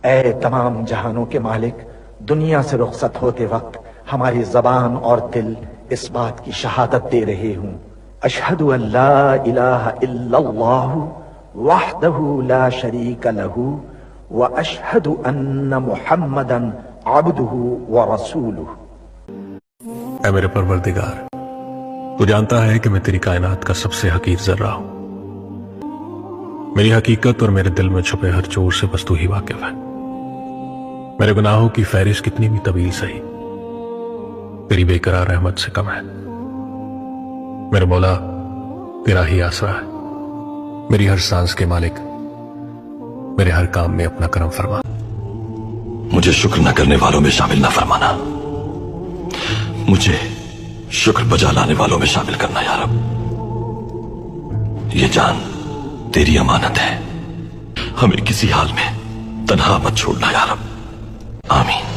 اے تمام جہانوں کے مالک، دنیا سے رخصت ہوتے وقت ہماری زبان اور دل اس بات کی شہادت دے رہے ہوں، اشہد ان لا الہ الا اللہ وحدہ لا شریک لہ واشہد ان محمدا عبدہ ورسولہ۔ اے میرے پروردگار، تو جانتا ہے کہ میں تیری کائنات کا سب سے حقیر ذرہ ہوں، میری حقیقت اور میرے دل میں چھپے ہر چور سے بس تو ہی واقف ہے۔ میرے گناہوں کی فہرست کتنی بھی طویل سہی تیری بے قرار رحمت سے کم ہے۔ میرے مولا تیرا ہی آسرا ہے، میری ہر سانس کے مالک، میرے ہر کام میں اپنا کرم فرما۔ مجھے شکر نہ کرنے والوں میں شامل نہ فرمانا، مجھے شکر بجا لانے والوں میں شامل کرنا یا رب۔ یہ جان تیری امانت ہے، ہمیں کسی حال میں تنہا مت چھوڑنا یا رب، آمین۔